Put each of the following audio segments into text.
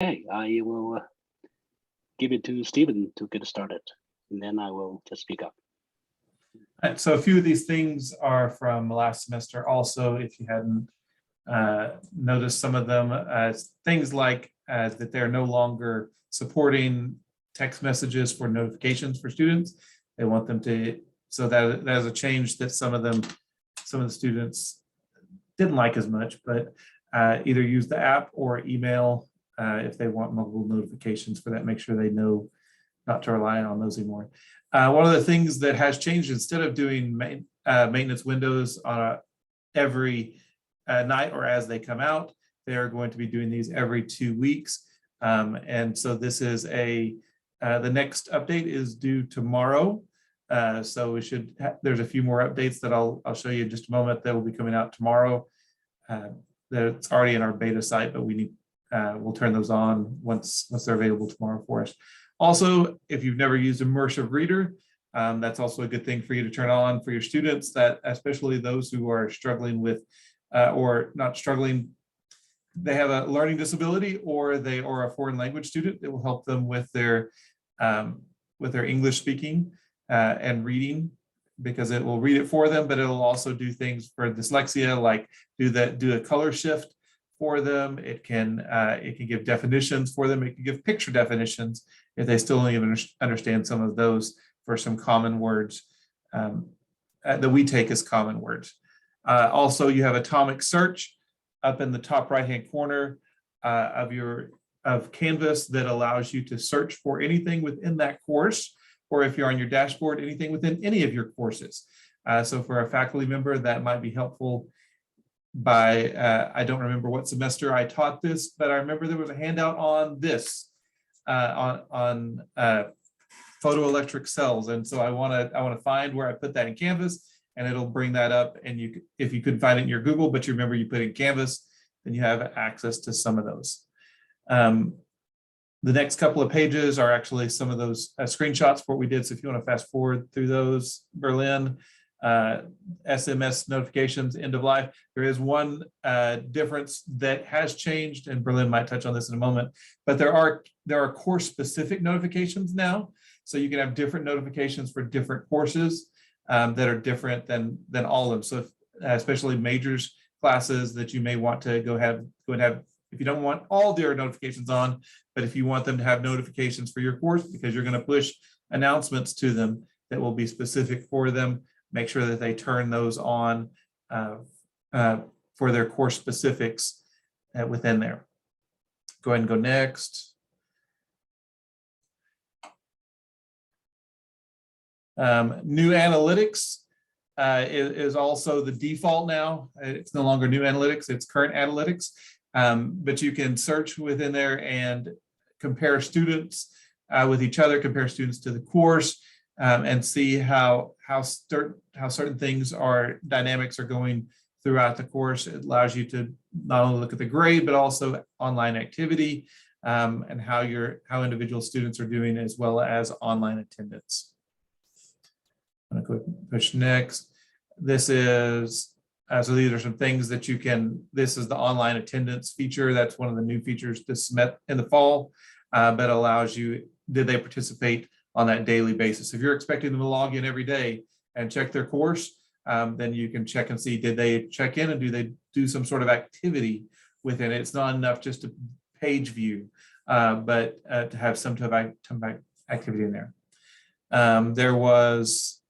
Okay, I will give it to Stephen to get started, and then I will just speak up. So a few of these things are from last semester also, if you hadn't noticed some of them, as things like that they're no longer supporting text messages for notifications for students. They want them to, so that is a change that some of the students didn't like as much, but either use the app or email if they want mobile notifications for that, make sure they know not to rely on those anymore. One of the things that has changed, instead of doing maintenance windows on every night or as they come out, they are going to be doing these every 2 weeks. And so this is the next update is due tomorrow. So we should, there's a few more updates that I'll show you in just a moment that will be coming out tomorrow. That's already in our beta site, but we'll turn those on once they're available tomorrow for us. Also, if you've never used Immersive Reader, that's also a good thing for you to turn on for your students, that especially those who are struggling with, or not struggling, they have a learning disability or they are a foreign language student. It will help them with their English speaking and reading, because it will read it for them, but it'll also do things for dyslexia, like do a color shift for them. It can give definitions for them. It can give picture definitions if they still don't even understand some of those for some common words that we take as common words. Also, you have atomic search up in the top right-hand corner of Canvas that allows you to search for anything within that course, or if you're on your dashboard, anything within any of your courses. So for a faculty member, that might be helpful. I don't remember what semester I taught this, but I remember there was a handout on this, on photoelectric cells. And so I want to find where I put that in Canvas, and it'll bring that up. And if you couldn't find it in your Google, but you remember you put it in Canvas, then you have access to some of those. The next couple of pages are actually some of those screenshots for what we did. So if you want to fast forward through those, Berlin, SMS notifications, end of life. There is one difference that has changed, and Berlin might touch on this in a moment, but there are course specific notifications now. So you can have different notifications for different courses that are different than all of them. So especially majors classes that you may want to go and have, if you don't want all their notifications on, but if you want them to have notifications for your course, because you're going to push announcements to them that will be specific for them, make sure that they turn those on for their course specifics within there. Go ahead and go next. New analytics is also the default now. It's no longer new analytics, it's current analytics. But you can search within there and compare students with each other, compare students to the course, and see how certain things dynamics are going throughout the course. It allows you to not only look at the grade, but also online activity and how individual students are doing, as well as online attendance. I'm going to push next. This is so these are some things that you can. This is the online attendance feature. That's one of the new features this met in the fall, but allows you, did they participate on that daily basis? If you're expecting them to log in every day and check their course, then you can check and see, did they check in and do they do some sort of activity within it? It's not enough just to page view, but to have some type of activity in there. There was,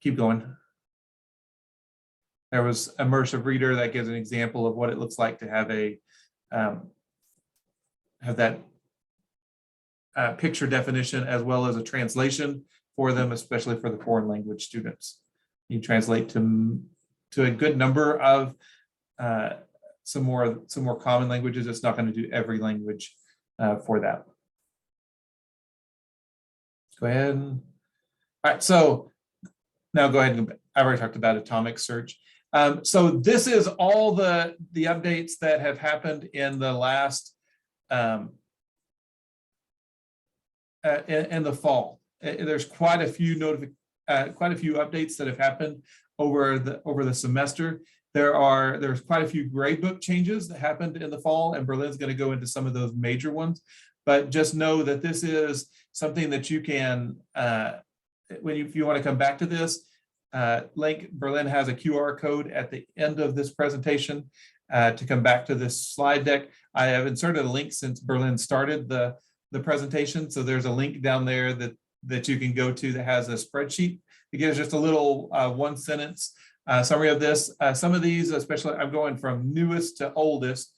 keep going. There was Immersive Reader that gives an example of what it looks like to have that picture definition as well as a translation for them, especially for the foreign language students. You translate to a good number of some more common languages. It's not going to do every language for that. Go ahead. All right, so now go ahead and I've already talked about atomic search. So this is all the updates that have happened in the last in the fall. There's quite a few updates that have happened over the semester. There's quite a few gradebook changes that happened in the fall, and Berlin's going to go into some of those major ones. But just know that this is something that you can, if you want to come back to this, link, Berlin has a QR code at the end of this presentation to come back to this slide deck. I have inserted a link since Berlin started the presentation. So there's a link down there that you can go to that has a spreadsheet. It gives just a little one sentence summary of this. Some of these, especially, I'm going from newest to oldest.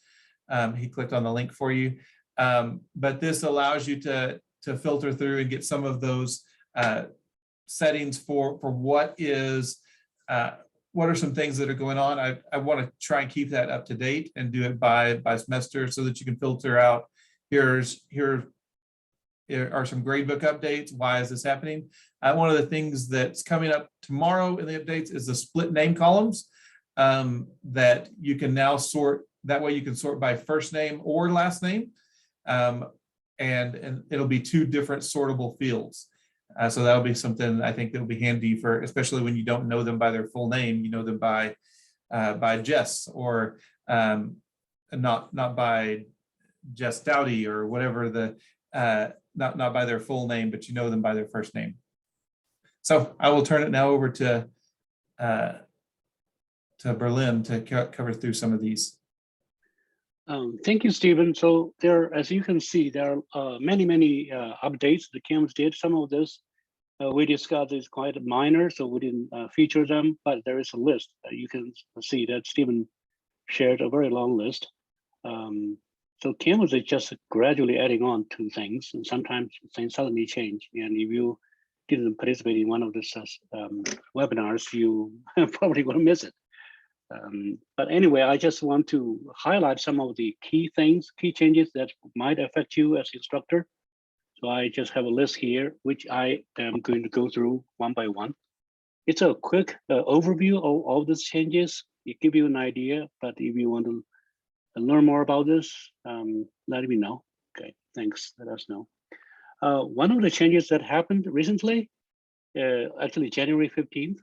He clicked on the link for you. But this allows you to filter through and get some of those settings for what are some things that are going on. I want to try and keep that up to date and do it by semester so that you can filter out, here are some gradebook updates. Why is this happening? One of the things that's coming up tomorrow in the updates is the split name columns that you can now sort. That way you can sort by first name or last name. And it'll be two different sortable fields. So that'll be something I think that'll be handy for, especially when you don't know them by their full name, you know them by Jess, or not by Jess Dowdy, or whatever not by their full name, but you know them by their first name. So I will turn it now over to Berlin to cover through some of these. Thank you, Stephen. So there, as you can see, there are many updates the Canvas did. Some of this we discussed is quite minor, so we didn't feature them, but there is a list. You can see that Stephen shared a very long list. So Canvas is just gradually adding on to things, and sometimes things suddenly change. And if you didn't participate in one of the webinars, you probably will miss it. But anyway, I just want to highlight some of the key changes that might affect you as instructor. So I just have a list here, which I am going to go through one by one. It's a quick overview of all these changes. It gives you an idea, but if you want to learn more about this, let me know. Okay, thanks, let us know. One of the changes that happened recently, actually January 15th,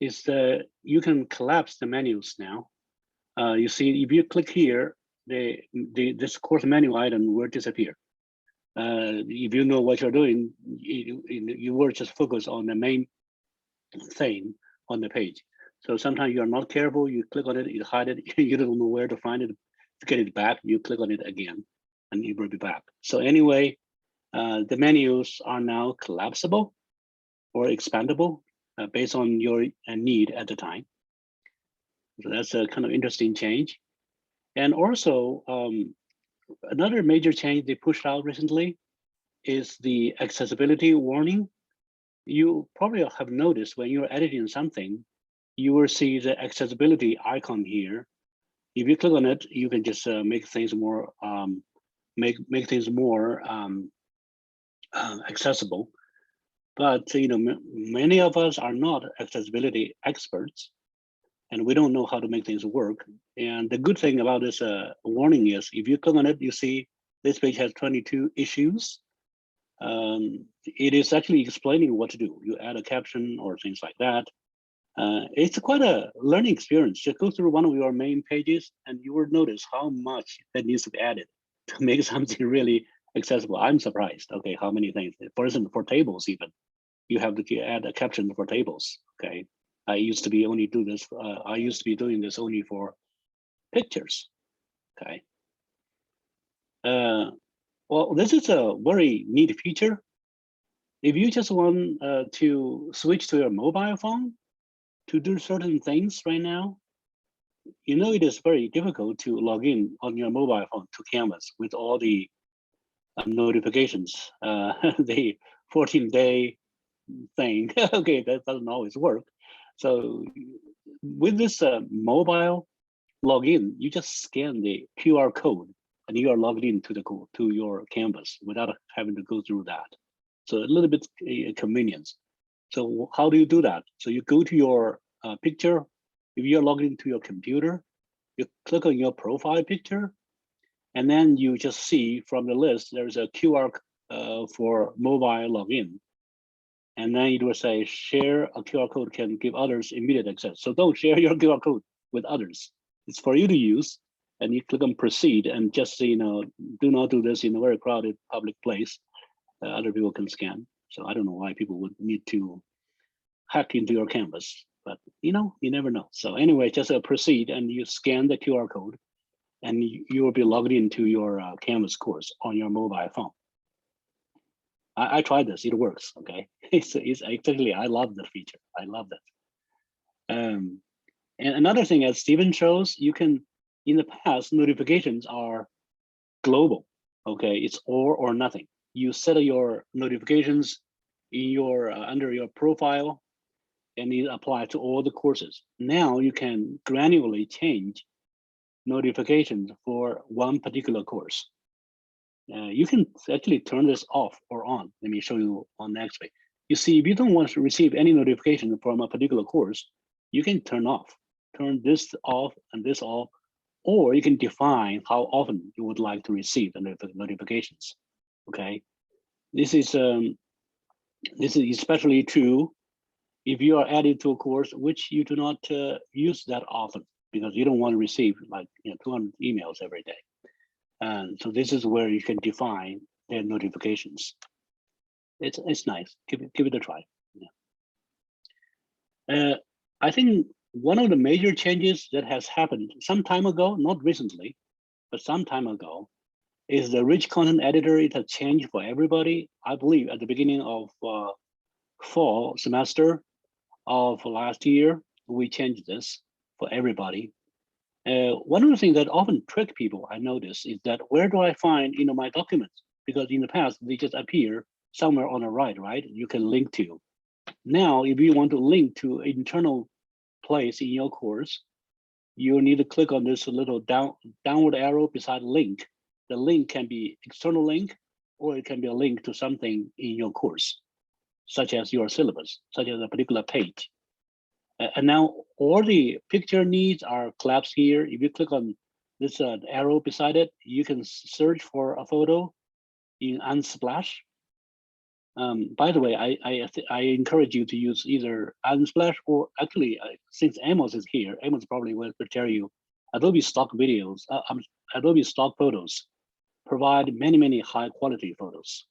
is that you can collapse the menus now. You see, if you click here, this course menu item will disappear. If you know what you're doing, you will just focus on the main thing on the page. So sometimes you're not careful, you click on it, you hide it, you don't know where to find it. To get it back, you click on it again, and it will be back. So anyway, the menus are now collapsible or expandable based on your need at the time. So that's a kind of interesting change. And also, another major change they pushed out recently is the accessibility warning. You probably have noticed when you're editing something, you will see the accessibility icon here. If you click on it, you can just make things more accessible. But many of us are not accessibility experts, and we don't know how to make things work. And the good thing about this warning is, if you click on it, you see this page has 22 issues. It is actually explaining what to do. You add a caption or things like that. It's quite a learning experience. Just go through one of your main pages and you will notice how much that needs to be added to make something really accessible. I'm surprised, okay, how many things. For instance, for tables even, you have to add a caption for tables, okay? I used to be doing this only for pictures, okay? Well, this is a very neat feature. If you just want to switch to your mobile phone to do certain things right now, it is very difficult to log in on your mobile phone to Canvas with all the notifications, the 14-day thing. Okay, that doesn't always work. So with this mobile login, you just scan the QR code and you are logged into to your Canvas without having to go through that. So a little bit convenience. So how do you do that? So you go to your picture. If you're logged into your computer, you click on your profile picture, and then you just see from the list, there's a QR for mobile login. And then it will say, share a QR code can give others immediate access. So don't share your QR code with others. It's for you to use, and you click on proceed and just say, do not do this in a very crowded public place. Other people can scan. So I don't know why people would need to hack into your Canvas, but you never know. So anyway, just proceed and you scan the QR code, and you will be logged into your Canvas course on your mobile phone. I tried this, it works, okay? It's exactly, I love that feature, I love that. And another thing, as Stephen shows, you can, in the past, notifications are global, okay? It's all or nothing. You set your notifications in your under your profile, and it applies to all the courses. Now you can granularly change notifications for one particular course. You can actually turn this off or on. Let me show you on the next page. You see, if you don't want to receive any notification from a particular course, you can turn this off and this off, or you can define how often you would like to receive the notifications. Okay, this is especially true if you are added to a course which you do not use that often, because you don't want to receive like 200 emails every day. And so this is where you can define their notifications. It's nice. Give it a try. Yeah. I think one of the major changes that has happened some time ago, not recently, but some time ago, is the rich content editor. It has changed for everybody. I believe at the beginning of fall semester of last year, we changed this for everybody. One of the things that often trick people, I notice, is that where do I find my documents? Because in the past, they just appear somewhere on the right? You can link to. Now, if you want to link to an internal place in your course, you need to click on this little downward arrow beside link. The link can be external link, or it can be a link to something in your course, such as your syllabus, such as a particular page. And now all the picture needs are collapsed here. If you click on this arrow beside it, you can search for a photo in Unsplash. By the way, I encourage you to use either Unsplash or actually, since Amos is here, Amos probably will tell you Adobe stock videos, Adobe stock photos provide many high quality photos,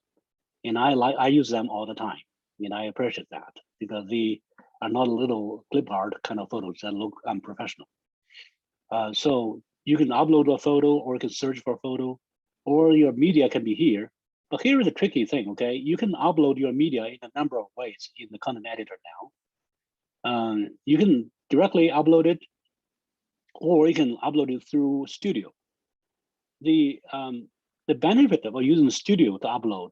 and I use them all the time, and I appreciate that because they are not a little clip art kind of photos that look unprofessional. So you can upload a photo, or you can search for a photo, or your media can be here. But here is a tricky thing, okay? You can upload your media in a number of ways in the content editor now. You can directly upload it, or you can upload it through Studio. The benefit of using Studio to upload,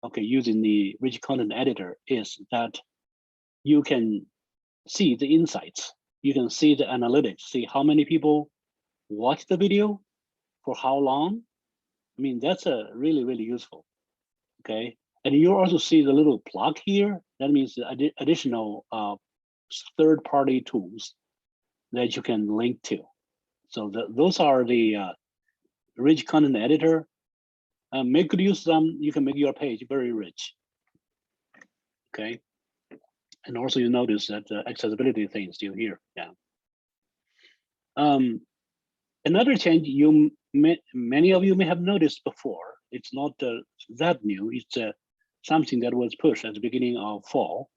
okay, using the rich content editor, is that you can see the insights. You can see the analytics, see how many people watch the video, for how long. I mean, that's really useful, okay? And you also see the little plug here. That means the additional third-party tools that you can link to. So those are the rich content editor. Make good use of them. You can make your page very rich, okay? And also you notice that the accessibility thing is still here, yeah. Another change many of you may have noticed before, it's not that new, it's something that was pushed at the beginning of fall,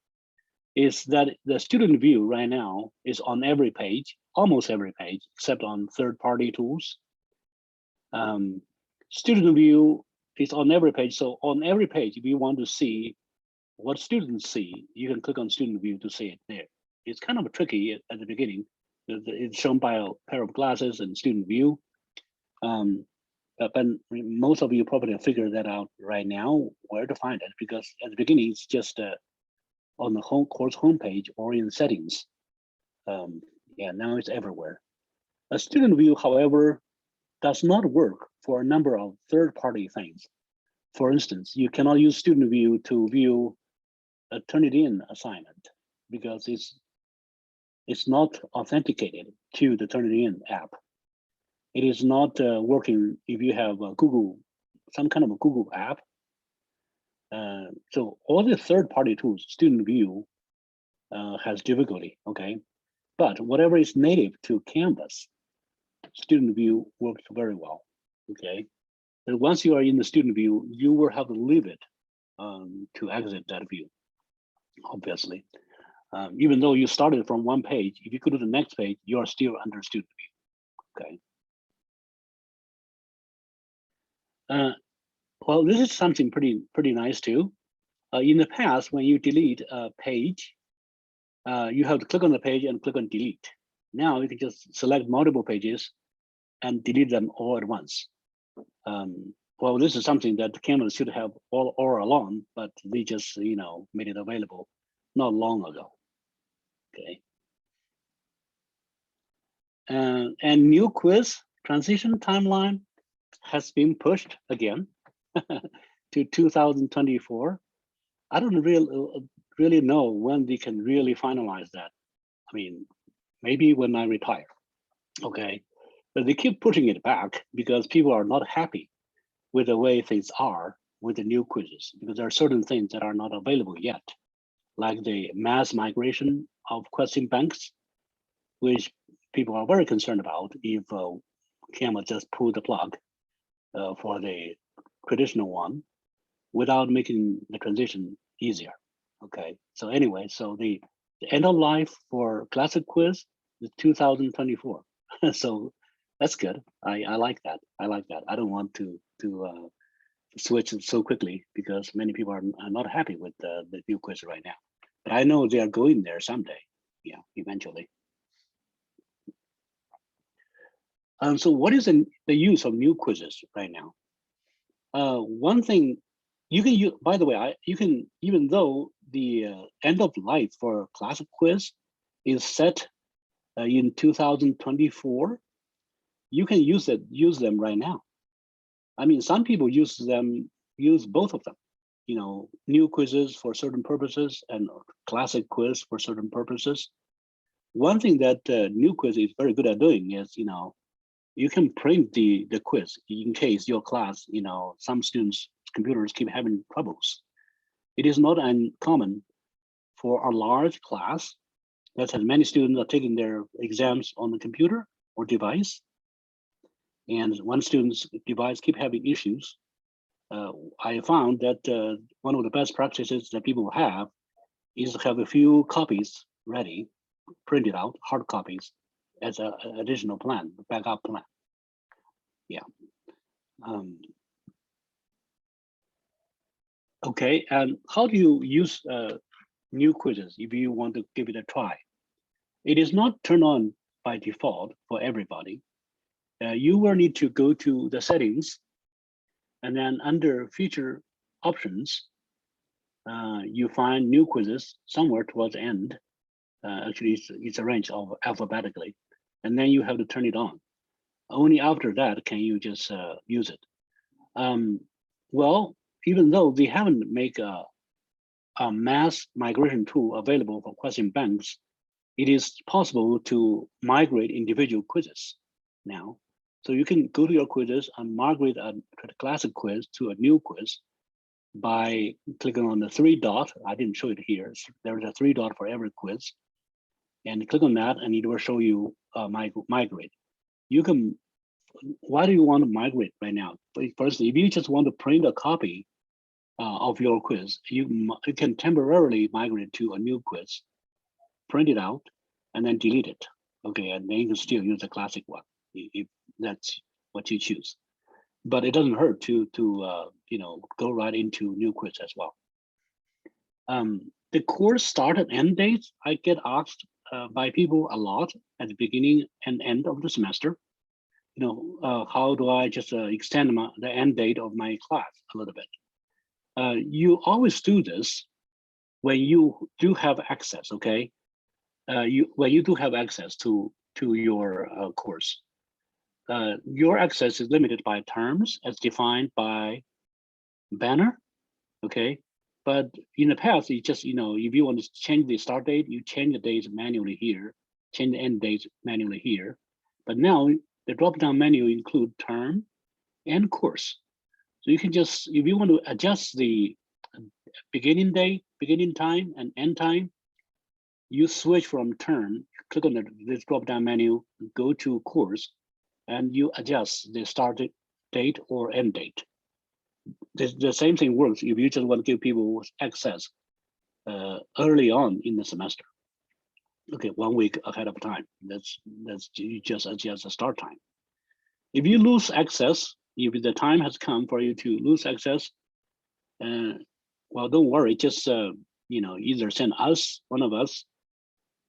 is that the student view right now is on every page, almost every page, except on third-party tools. Student view is on every page, so on every page, if you want to see what students see, you can click on student view to see it there. It's kind of tricky at the beginning. It's shown by a pair of glasses and student view. But most of you probably figure that out right now, where to find it, because at the beginning, it's just on the course homepage or in settings. Yeah, now it's everywhere. A student view, however, does not work for a number of third-party things. For instance, you cannot use student view to view a Turnitin assignment because it's not authenticated to the Turnitin app. It is not working if you have a some kind of a Google app. So all the third-party tools, student view has difficulty, okay? But whatever is native to Canvas, student view works very well, okay? And once you are in the student view, you will have to leave it to exit that view, obviously. Even though you started from one page, if you go to the next page, you are still under student view, okay? Well, this is something pretty nice too. In the past, when you delete a page, you have to click on the page and click on delete. Now you can just select multiple pages and delete them all at once. Well, this is something that Canvas should have all along, but they just made it available not long ago. Okay. And new quiz transition timeline has been pushed again to 2024. I don't really know when they can really finalize that. I mean, maybe when I retire, okay? But they keep pushing it back because people are not happy with the way things are with the new quizzes, because there are certain things that are not available yet, like the mass migration of question banks, which people are very concerned about if Canvas just pull the plug for the traditional one without making the transition easier. Okay, so anyway, so the end of life for classic quiz is 2024. So that's good. I like that. I like that. I don't want to switch so quickly because many people are not happy with the new quiz right now. But I know they are going there someday. Yeah, eventually. So what is the use of new quizzes right now? One thing you can use, by the way, you can, even though the end of life for classic quiz is set in 2024, you can use them right now. I mean, some people use both of them, new quizzes for certain purposes and classic quiz for certain purposes. One thing that new quiz is very good at doing is, you can print the quiz in case your class, some students' computers keep having troubles. It is not uncommon for a large class that has many students are taking their exams on the computer or device, and one student's device keep having issues. I found that one of the best practices that people have is to have a few copies ready, printed out, hard copies, as an additional plan, backup plan. Yeah. Okay, and how do you use new quizzes if you want to give it a try? It is not turned on by default for everybody. You will need to go to the settings, and then under feature options, you find new quizzes somewhere towards the end. Actually, it's arranged alphabetically, and then you have to turn it on. Only after that can you just use it. Well, even though they haven't made a mass migration tool available for question banks, it is possible to migrate individual quizzes now. So you can go to your quizzes and migrate a classic quiz to a new quiz by clicking on the 3 dot. I didn't show it here. There is a 3 dot for every quiz. And click on that and it will show you migrate. You can, why do you want to migrate right now? First, if you just want to print a copy of your quiz, you can temporarily migrate to a new quiz, print it out, and then delete it. Okay, and then you can still use the classic one if that's what you choose. But it doesn't hurt to go right into new quiz as well. The course start and end dates, I get asked by people a lot at the beginning and end of the semester. How do I just extend the end date of my class a little bit? You always do this when you do have access, okay? When you do have access to your course. Your access is limited by terms as defined by banner, okay? But in the past, you just, if you want to change the start date, you change the dates manually here, change the end dates manually here. But now the drop-down menu include term and course. So you can just, if you want to adjust the beginning date, beginning time and end time, you switch from term, click on this drop-down menu, go to course, and you adjust the start date or end date. The same thing works if you just want to give people access early on in the semester. Okay, 1 week ahead of time. That's you just adjust the start time. If you lose access, if the time has come for you to lose access, well, don't worry. Just either send us, one of us,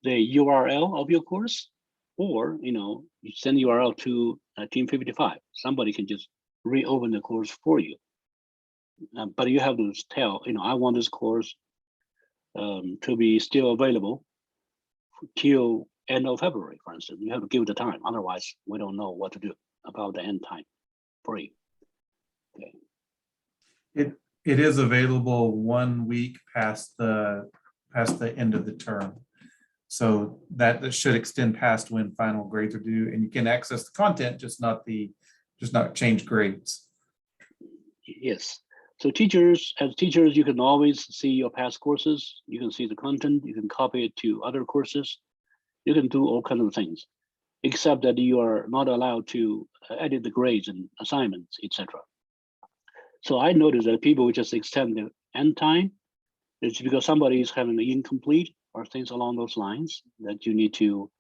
the URL of your course, or you send URL to Team 55. Somebody can just reopen the course for you. But you have to tell, I want this course to be still available till end of February, for instance. You have to give the time. Otherwise, we don't know what to do about the end time for you. Okay. It is available 1 week past the end of the term. So that should extend past when final grades are due, and you can access the content, just not change grades. Yes. So as teachers, you can always see your past courses. You can see the content. You can copy it to other courses. You can do all kinds of things, except that you are not allowed to edit the grades and assignments, etc. So I noticed that people just extend the end time. It's because somebody is having an incomplete or things along those lines that you need to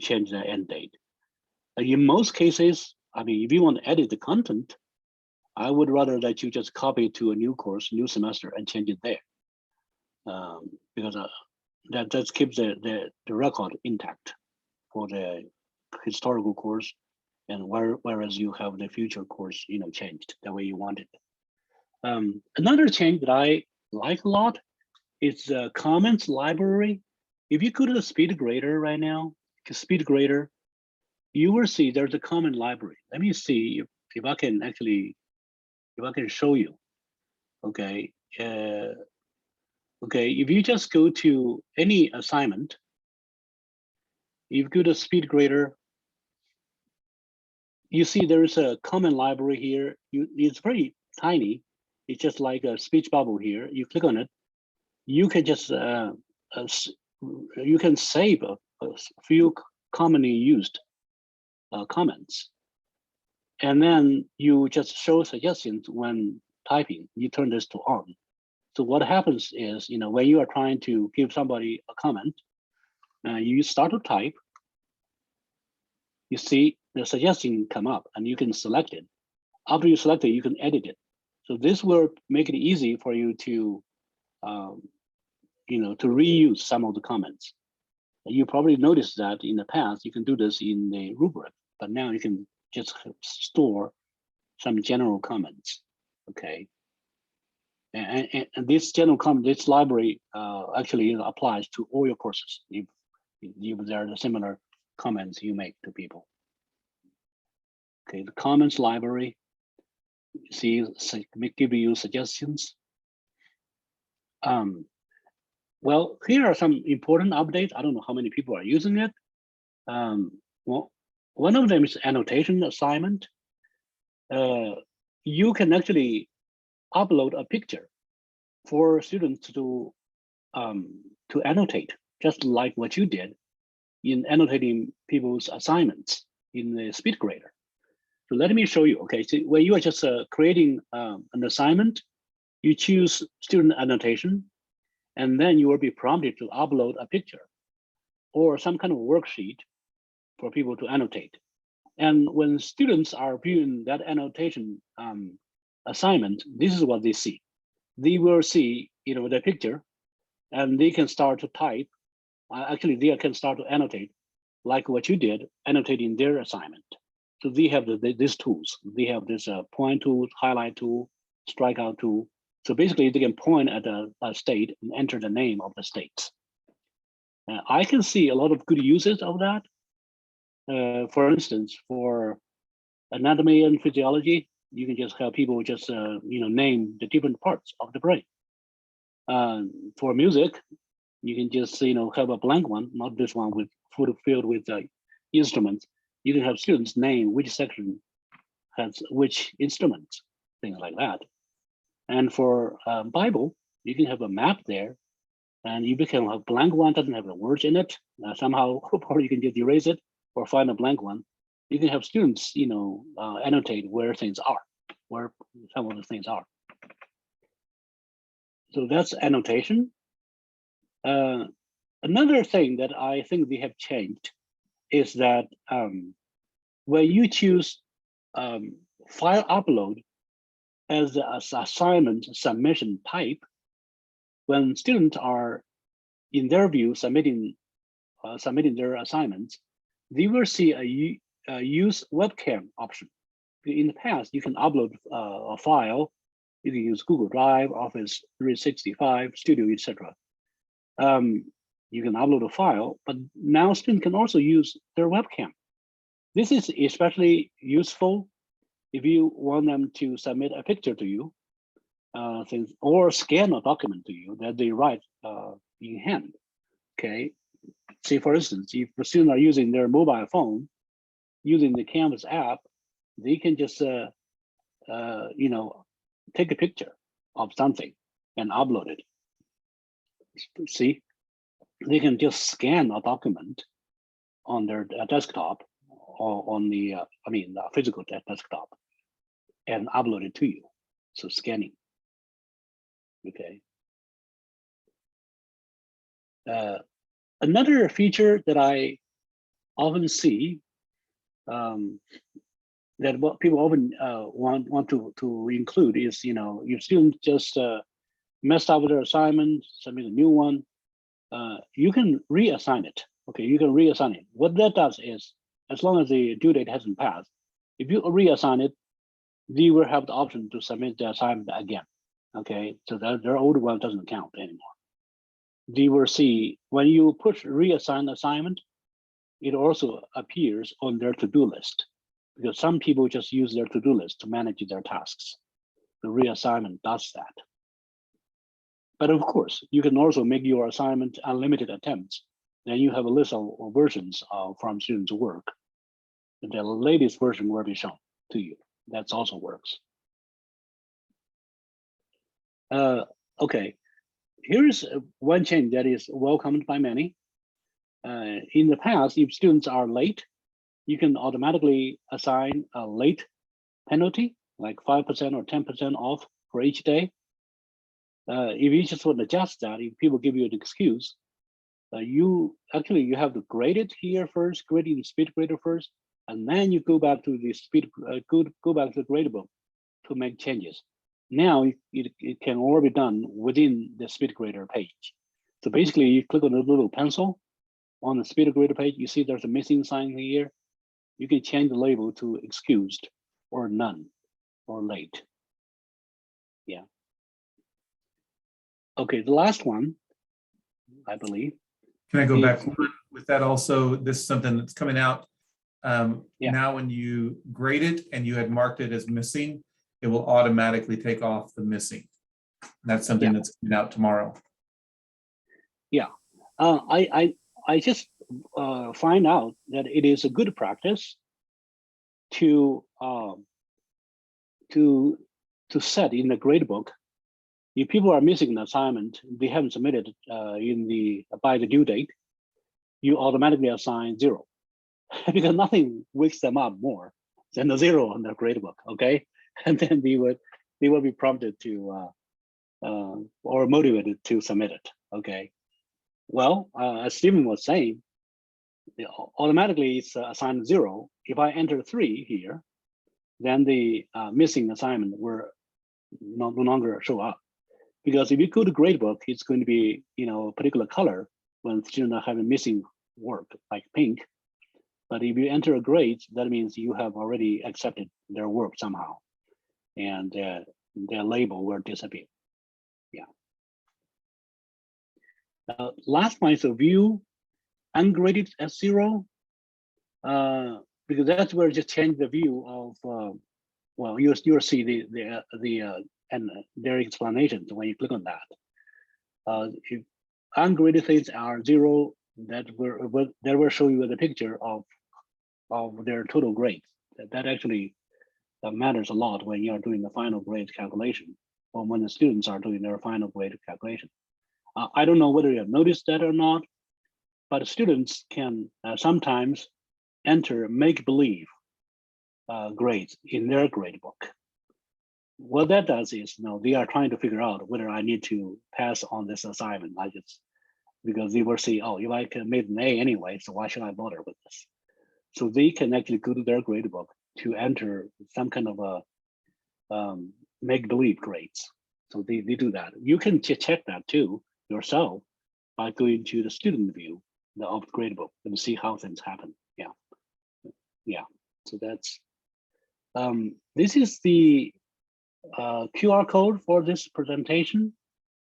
change the end date. In most cases, I mean, if you want to edit the content, I would rather that you just copy it to a new course, new semester, and change it there, because that just keeps the record intact for the historical course, and whereas you have the future course, changed the way you want it. Another change that I like a lot is the comments library. If you go to the SpeedGrader right now, SpeedGrader, you will see there's a comment library. Let me see if I can actually. If I can show you, okay. Okay, if you just go to any assignment, if you go to SpeedGrader, you see there is a comment library here. It's very tiny. It's just like a speech bubble here. You click on it, you can just you can save a few commonly used comments. And then you just show suggestions when typing. You turn this to on. So what happens is, when you are trying to give somebody a comment, you start to type. You see the suggestion come up, and you can select it. After you select it, you can edit it. So this will make it easy for you to, to reuse some of the comments. You probably noticed that in the past you can do this in the rubric, but now you can just store some general comments, okay? And this general comment, this library actually applies to all your courses if there are similar comments you make to people. Okay, the comments library, you see, give you suggestions. Well, here are some important updates. I don't know how many people are using it. Well, one of them is annotation assignment. You can actually upload a picture for students to annotate, just like what you did in annotating people's assignments in the SpeedGrader. So let me show you. Okay, so when you are just creating an assignment, you choose student annotation, and then you will be prompted to upload a picture or some kind of worksheet for people to annotate. And when students are viewing that annotation assignment, this is what they see. They will see, the picture, and they can start to type. Actually, they can start to annotate, like what you did, annotating their assignment. So they have these tools. They have this point tool, highlight tool, strikeout tool. So basically, they can point at a state and enter the name of the states. I can see a lot of good uses of that. For instance, for anatomy and physiology, you can just have people just name the different parts of the brain. For music, you can just have a blank one, not this one with filled with instruments. You can have students name which section has which instruments, things like that. And for Bible, you can have a map there And you can have blank one, doesn't have the words in it. Somehow, or you can just erase it or find a blank one. You can have students, annotate where things are, where some of the things are. So that's annotation. Another thing that I think they have changed is that when you choose file upload as the assignment submission type, when students are, in their view, submitting their assignments, they will see a use webcam option. In the past, you can upload a file. You can use Google Drive, Office 365, Studio, etc. You can upload a file, but now students can also use their webcam. This is especially useful if you want them to submit a picture to you, or scan a document to you that they write in hand. Okay. Say, for instance, if the students are using their mobile phone, using the Canvas app, they can just, take a picture of something and upload it. See, they can just scan a document on their desktop or on the, the physical desktop and upload it to you. So scanning. Okay. Another feature that I often see that what people often want to include is, if students just messed up with their assignment, submit a new one, you can reassign it. Okay, you can reassign it. What that does is, as long as the due date hasn't passed, if you reassign it, they will have the option to submit the assignment again. Okay, so that their old one doesn't count anymore. They will see when you push reassign assignment, it also appears on their to-do list, because some people just use their to-do list to manage their tasks. The reassignment does that. But of course, you can also make your assignment unlimited attempts. Then you have a list of versions from students' work. The latest version will be shown to you. That also works. Okay, here's one change that is welcomed by many. In the past, if students are late, you can automatically assign a late penalty, like 5% or 10% off for each day. If you just want to adjust that, if people give you an excuse, you have to grade it here first, grade it in SpeedGrader first, and then you go back to the go back to the gradebook to make changes. Now it can all be done within the SpeedGrader page. So basically, you click on the little pencil on the SpeedGrader page. You see there's a missing sign here. You can change the label to excused or none or late. Yeah. Okay, the last one, I believe. Can I go back with that also? This is something that's coming out. Now when you grade it and you had marked it as missing, it will automatically take off the missing. That's something that's coming out tomorrow. Yeah, I just find out that it is a good practice to set in the gradebook. If people are missing an assignment, they haven't submitted by the due date, you automatically assign 0 because nothing wakes them up more than a 0 on their gradebook. Okay, and then they will be prompted to or motivated to submit it. Okay, well, as Stephen was saying, automatically it's assigned 0. If I enter 3 here, then the missing assignment will no longer show up. Because if you go to gradebook, it's going to be a particular color when students are having missing work, like pink. But if you enter a grade, that means you have already accepted their work somehow, and their label will disappear. Yeah. Last one is a view ungraded as 0, because that's where just change the view of. Well, you'll see and their explanations when you click on that. If ungraded things are 0, that will show you the picture of their total grades. That actually matters a lot when you are doing the final grade calculation, or when the students are doing their final grade calculation. I don't know whether you have noticed that or not, but students can sometimes enter make-believe grades in their grade book. What that does is, they are trying to figure out whether I need to pass on this assignment. Because they will say, oh, if I can made an A anyway, so why should I bother with this? So they can actually go to their grade book to enter some kind of a make-believe grades. So they do that. You can check that too yourself by going to the student view of the grade book and see how things happen. Yeah. So that's this is the QR code for this presentation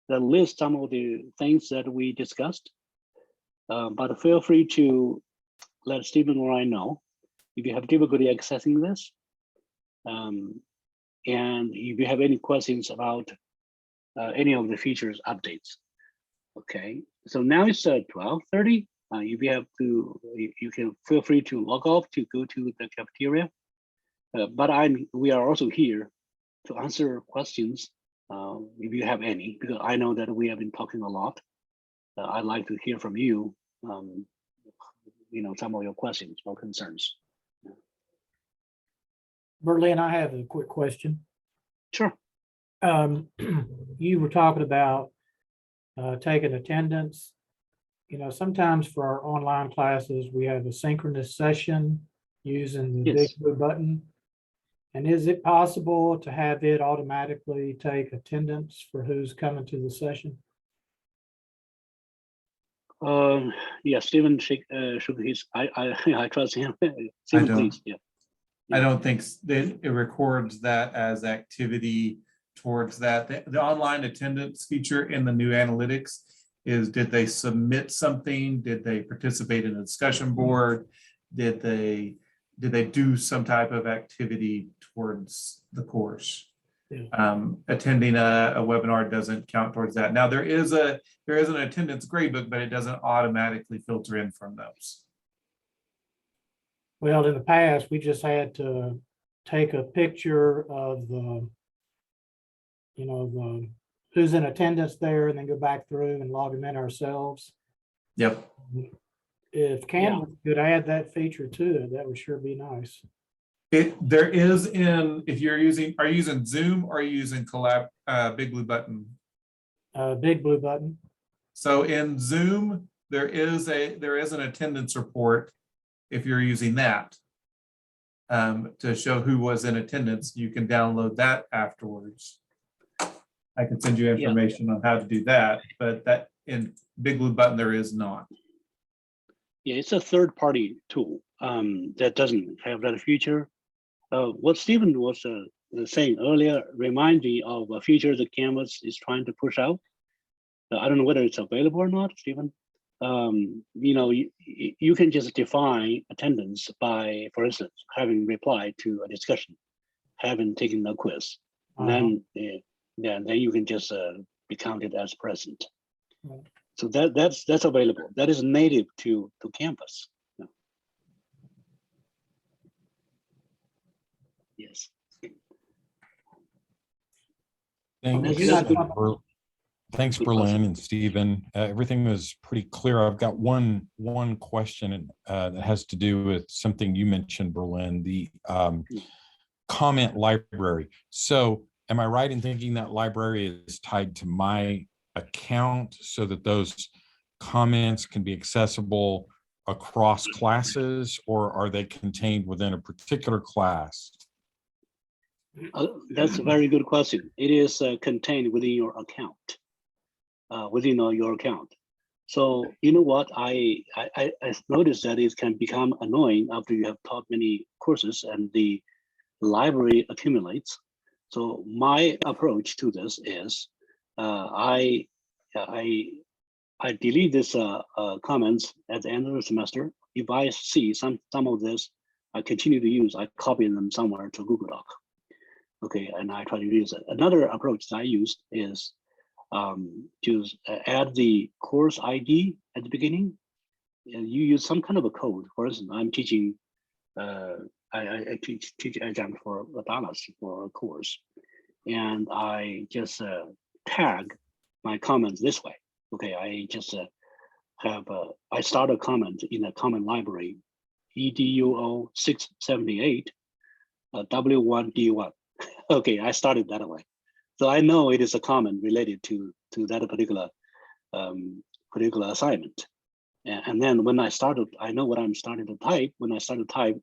that lists some of the things that we discussed. But feel free to let Stephen or I know if you have difficulty accessing this. And if you have any questions about any of the features updates. Okay, so now it's 12:30. If you have to, you can feel free to log off to go to the cafeteria. But we are also here to answer questions if you have any, because I know that we have been talking a lot. I'd like to hear from you, some of your questions or concerns. Berlin, I have a quick question. Sure. You were talking about taking attendance. Sometimes for our online classes, we have a synchronous session using the big blue button. And is it possible to have it automatically take attendance for who's coming to the session? Yeah, Stephen shook his. I trust him. Stephen, please. Yeah. I don't think that it records that as activity towards that. The online attendance feature in the new analytics is, did they submit something? Did they participate in a discussion board? Did they do some type of activity towards the course? Yeah. Attending a webinar doesn't count towards that. Now there is an attendance gradebook, but it doesn't automatically filter in from those. Well, in the past, we just had to take a picture of the who's in attendance there and then go back through and log them in ourselves. Yep. If Canvas could add that feature to it, that would sure be nice. There is if you're using, are you using Zoom or are you using Big Blue Button? Big blue button. So in Zoom, there is an attendance report. If you're using that to show who was in attendance, you can download that afterwards. I can send you information on how to do that, but that in Big Blue Button, there is not. Yeah, it's a third-party tool that doesn't have that feature. What Stephen was saying earlier reminds me of a feature that Canvas is trying to push out. I don't know whether it's available or not, Stephen. You can just define attendance by, for instance, having replied to a discussion, having taken a quiz, and then you can just be counted as present. Right. So that's available. That is native to Canvas. Yeah. Yes. Thanks, Berlin and Stephen. Everything was pretty clear. I've got one question that has to do with something you mentioned, Berlin, the comment library. So am I right in thinking that library is tied to my account so that those comments can be accessible across classes, or are they contained within a particular class? That's a very good question. It is contained within your account. Your account. So you know what, I noticed that it can become annoying after you have taught many courses and the library accumulates. So my approach to this is I delete this comments at the end of the semester. If I see some of this I continue to use, I copy them somewhere to Google Doc. Okay, and I try to use it. Another approach that I use is to add the course ID at the beginning. And you use some kind of a code. For instance, I'm teaching, I teach adjunct for Dallas for a course, and I just tag my comments this way. Okay, I just I start a comment in the comment library, EDUO 678, W1D1. Okay, I started that way. So I know it is a comment related to that particular particular assignment. And then when I started, I know what I'm starting to type. When I start to type,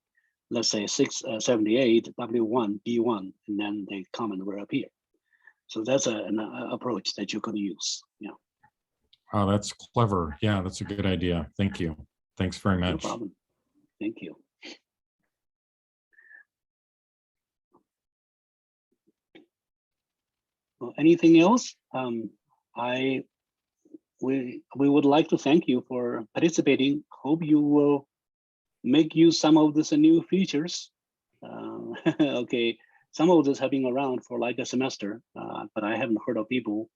let's say 678 W1 D1, and then the comment will appear. So that's an approach that you could use. Yeah, Oh, that's clever. Yeah, that's a good idea. Thank you. Thanks very no much. problem. Thank you. Well, anything else? We would like to thank you for participating. Hope you will make use some of these new features. Okay, some of these have been around for like a semester, but I haven't heard of people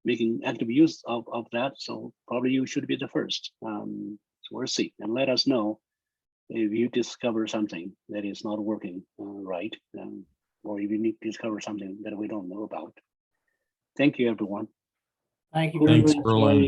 making active use of that. So probably you should be the first. So we'll see, and let us know if you discover something that is not working right, or if you need to discover something that we don't know about. Thank you, everyone. Thank you Who very Thanks, much. Berlin.